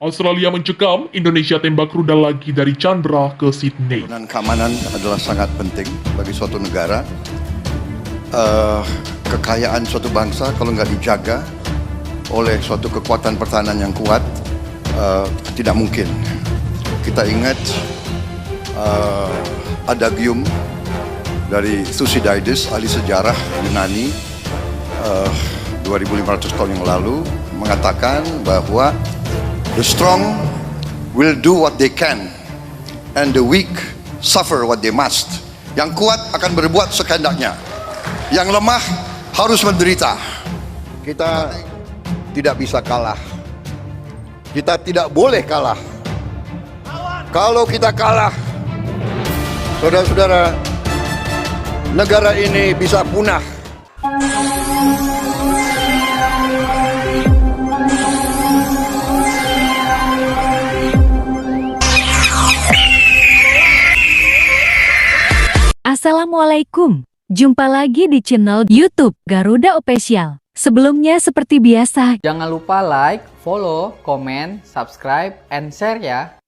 Australia mencekam, Indonesia tembak rudal lagi dari Canberra ke Sydney. Dan keamanan adalah sangat penting bagi suatu negara. Kekayaan suatu bangsa kalau nggak dijaga oleh suatu kekuatan pertahanan yang kuat, tidak mungkin. Kita ingat adagium dari Thucydides, ahli sejarah Yunani, 2500 tahun yang lalu, mengatakan bahwa the strong will do what they can, and the weak suffer what they must. Yang kuat akan berbuat sekendaknya, yang lemah harus menderita. Kita tidak bisa kalah. Kita tidak boleh kalah. Kalau kita kalah, saudara-saudara, negara ini bisa punah. Assalamualaikum, jumpa lagi di channel YouTube Garuda Official. Sebelumnya seperti biasa, jangan lupa like, follow, komen, subscribe, and share ya.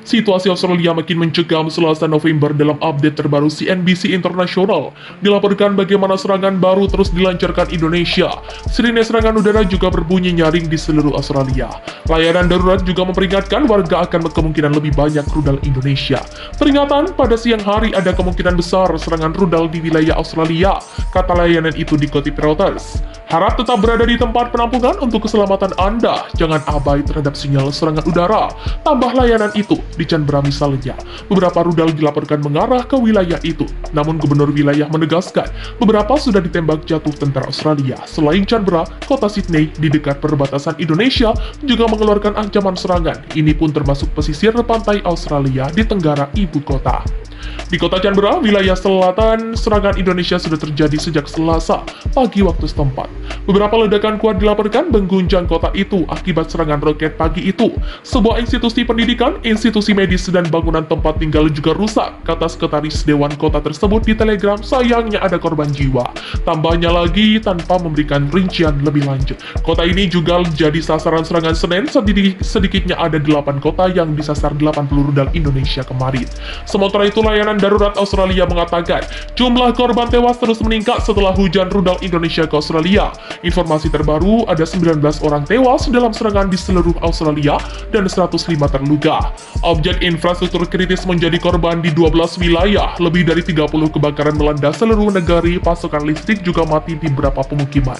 Situasi Australia makin mencekam Selasa November. Dalam update terbaru CNBC International dilaporkan bagaimana serangan baru terus dilancarkan Indonesia. Sirine serangan udara juga berbunyi nyaring di seluruh Australia. Layanan darurat juga memperingatkan warga akan kemungkinan lebih banyak rudal Indonesia. Peringatan, pada siang hari ada kemungkinan besar serangan rudal di wilayah Australia, kata layanan itu dikutip Reuters. Harap tetap berada di tempat penampungan untuk keselamatan Anda. Jangan abai terhadap sinyal serangan udara. Tambah layanan itu, di Canberra misalnya, beberapa rudal dilaporkan mengarah ke wilayah itu. Namun gubernur wilayah menegaskan, beberapa sudah ditembak jatuh tentara Australia. Selain Canberra, kota Sydney di dekat perbatasan Indonesia juga mengeluarkan ancaman serangan. Ini pun termasuk pesisir pantai Australia di tenggara ibu kota. Di kota Canberra, wilayah selatan, serangan Indonesia sudah terjadi sejak Selasa pagi waktu setempat. Beberapa ledakan kuat dilaporkan mengguncang kota itu akibat serangan roket pagi itu. Sebuah institusi pendidikan, institusi medis, dan bangunan tempat tinggal juga rusak, kata sekretaris Dewan Kota tersebut di Telegram. Sayangnya ada korban jiwa. Tambahnya lagi, tanpa memberikan rincian lebih lanjut, kota ini juga jadi sasaran serangan Senin. Sedikitnya ada 8 kota yang disasar 80 rudal Indonesia kemarin. Sementara itu, layanan darurat Australia mengatakan jumlah korban tewas terus meningkat setelah hujan rudal Indonesia ke Australia. Informasi terbaru, ada 19 orang tewas dalam serangan di seluruh Australia dan 105 terluka. Objek infrastruktur kritis menjadi korban di 12 wilayah. Lebih dari 30 kebakaran melanda seluruh negara, pasokan listrik juga mati di beberapa pemukiman.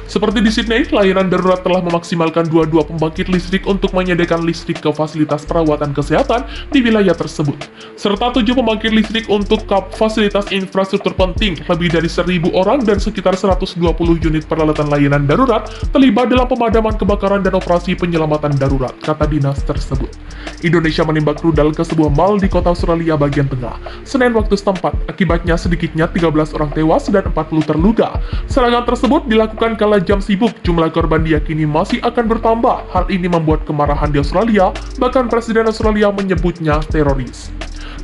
Seperti di Sydney, layanan darurat telah memaksimalkan 22 pembangkit listrik untuk menyediakan listrik ke fasilitas perawatan kesehatan di wilayah tersebut, serta 7 pembangkit listrik untuk fasilitas infrastruktur penting. Lebih dari 1.000 orang dan sekitar 120 unit peralatan layanan darurat terlibat dalam pemadaman kebakaran dan operasi penyelamatan darurat, kata dinas tersebut. Indonesia menembak rudal ke sebuah mal di kota Australia bagian tengah Senin waktu setempat. Akibatnya sedikitnya 13 orang tewas dan 40 terluka. Serangan tersebut dilakukan kala jam sibuk. Jumlah korban diyakini masih akan bertambah. Hal ini membuat kemarahan di Australia, bahkan Presiden Australia menyebutnya teroris.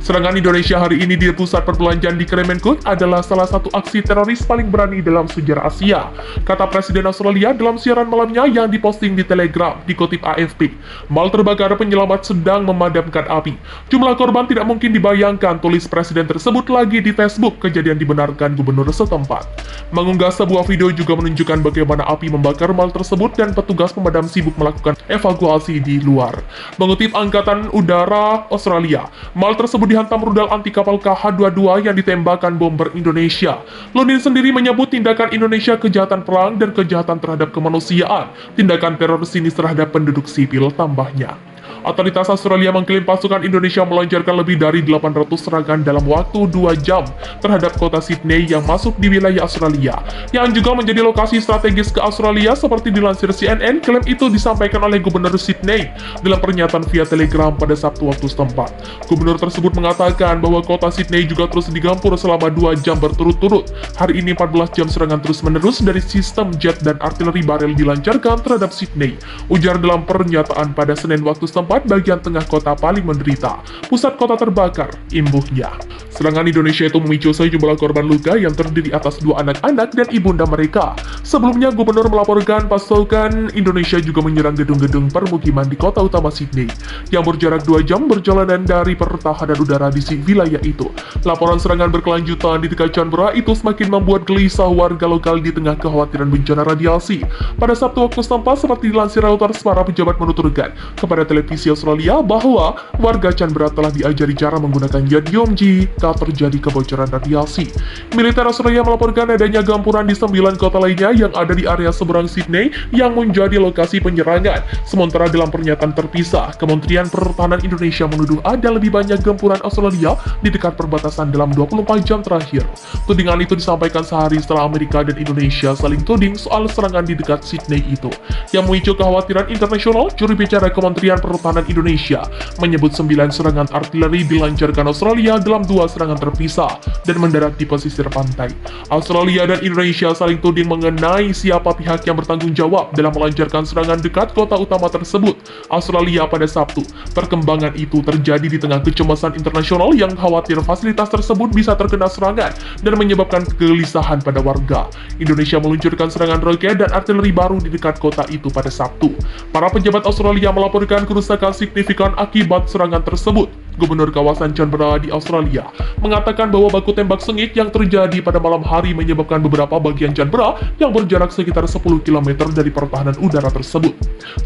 Serangan Indonesia hari ini di pusat perbelanjaan di Kremenkuk adalah salah satu aksi teroris paling berani dalam sejarah Asia, kata Presiden Australia dalam siaran malamnya yang diposting di Telegram, dikutip AFP. Mal terbakar, penyelamat sedang memadamkan api. Jumlah korban tidak mungkin dibayangkan, tulis Presiden tersebut lagi di Facebook. Kejadian dibenarkan gubernur setempat. Mengunggah sebuah video juga menunjukkan bagaimana api membakar mal tersebut dan petugas pemadam sibuk melakukan evakuasi di luar. Mengutip Angkatan Udara Australia, mal tersebut dihantam rudal anti kapal KH-22 yang ditembakkan bomber Indonesia. Lunin sendiri menyebut tindakan Indonesia kejahatan perang dan kejahatan terhadap kemanusiaan. Tindakan teroris ini terhadap penduduk sipil, tambahnya. Otoritas Australia mengklaim pasukan Indonesia melancarkan lebih dari 800 serangan dalam waktu 2 jam terhadap kota Sydney yang masuk di wilayah Australia, yang juga menjadi lokasi strategis ke Australia. Seperti dilansir CNN, klaim itu disampaikan oleh Gubernur Sydney dalam pernyataan via Telegram pada Sabtu waktu setempat. Gubernur tersebut mengatakan bahwa kota Sydney juga terus digempur selama 2 jam berturut-turut. Hari ini 14 jam serangan terus-menerus dari sistem jet dan artileri barel dilancarkan terhadap Sydney, ujar dalam pernyataan pada Senin waktu setempat. Bagian tengah kota paling menderita, pusat kota terbakar, imbuhnya. Serangan Indonesia itu memicu sejumlah korban luka yang terdiri atas 2 anak-anak dan ibunda mereka. Sebelumnya, Gubernur melaporkan pasukan Indonesia juga menyerang gedung-gedung permukiman di kota utama Sydney, yang berjarak 2 jam perjalanan dari pertahanan udara di wilayah itu. Laporan serangan berkelanjutan di dekat Canberra itu semakin membuat gelisah warga lokal di tengah kekhawatiran bencana radiasi. Pada Sabtu waktu setempat, seperti dilansir Reuters, para pejabat menuturkan kepada televisi Australia bahwa warga Canberra telah diajari cara menggunakan yodium jika terjadi kebocoran radiasi. Militer Australia melaporkan adanya gempuran di 9 kota lainnya yang ada di area seberang Sydney yang menjadi lokasi penyerangan. Sementara dalam pernyataan terpisah, Kementerian Pertahanan Indonesia menuduh ada lebih banyak gempuran Australia di dekat perbatasan dalam 24 jam terakhir. Tudingan itu disampaikan sehari setelah Amerika dan Indonesia saling tuding soal serangan di dekat Sydney itu, yang memicu kekhawatiran internasional. Juru bicara Kementerian Pertahanan Indonesia menyebut 9 serangan artileri dilancarkan Australia dalam 2 serangan terpisah dan mendarat di pesisir pantai. Australia dan Indonesia saling tuding mengenai siapa pihak yang bertanggung jawab dalam melancarkan serangan dekat kota utama tersebut, Australia, pada Sabtu. Perkembangan itu terjadi di tengah kecemasan internasional yang khawatir fasilitas tersebut bisa terkena serangan dan menyebabkan kegelisahan pada warga. Indonesia meluncurkan serangan roket dan artileri baru di dekat kota itu pada Sabtu. Para pejabat Australia melaporkan kerusakan signifikan akibat serangan tersebut. Gubernur kawasan Canberra di Australia mengatakan bahwa baku tembak sengit yang terjadi pada malam hari menyebabkan beberapa bagian Canberra yang berjarak sekitar 10 km dari pertahanan udara tersebut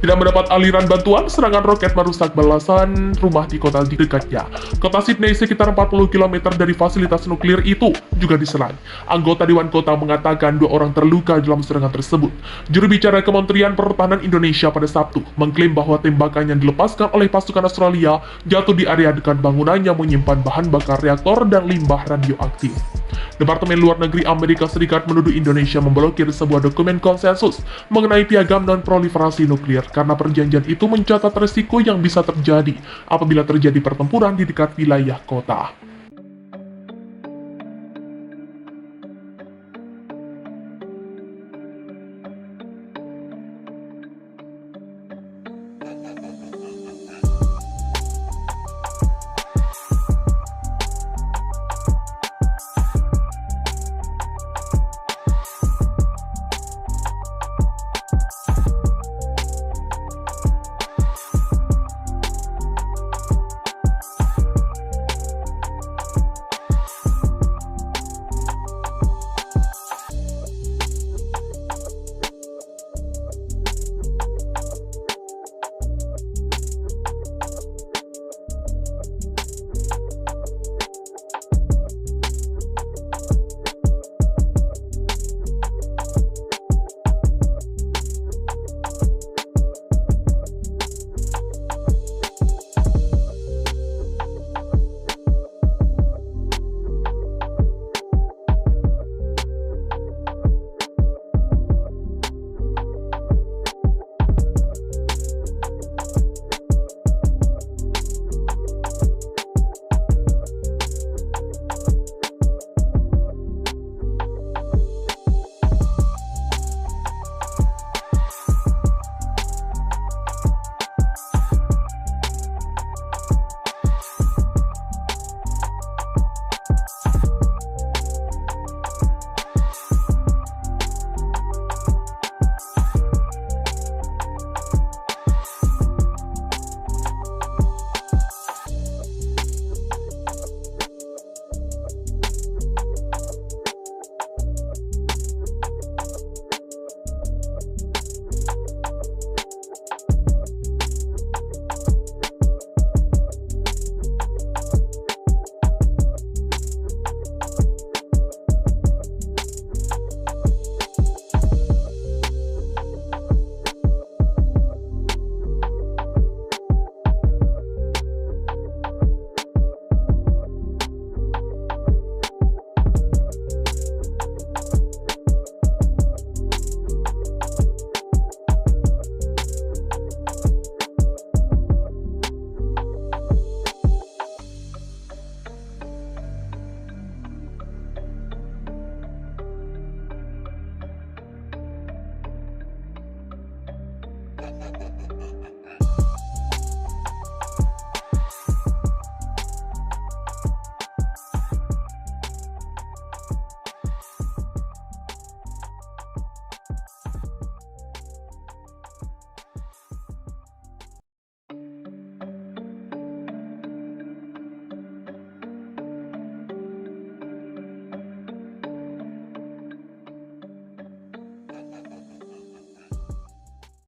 tidak mendapat aliran bantuan. Serangan roket merusak belasan rumah di kota di dekatnya. Kota Sydney, sekitar 40 km dari fasilitas nuklir itu, juga diserang. Anggota Dewan Kota mengatakan 2 orang terluka dalam serangan tersebut. Juru bicara Kementerian Pertahanan Indonesia pada Sabtu mengklaim bahwa tembakan yang dilepaskan oleh pasukan Australia jatuh di area dekat bangunan yang menyimpan bahan bakar reaktor dan limbah radioaktif. Departemen Luar Negeri Amerika Serikat menuduh Indonesia memblokir sebuah dokumen konsensus mengenai piagam non-proliferasi nuklir karena perjanjian itu mencatat resiko yang bisa terjadi apabila terjadi pertempuran di dekat wilayah kota.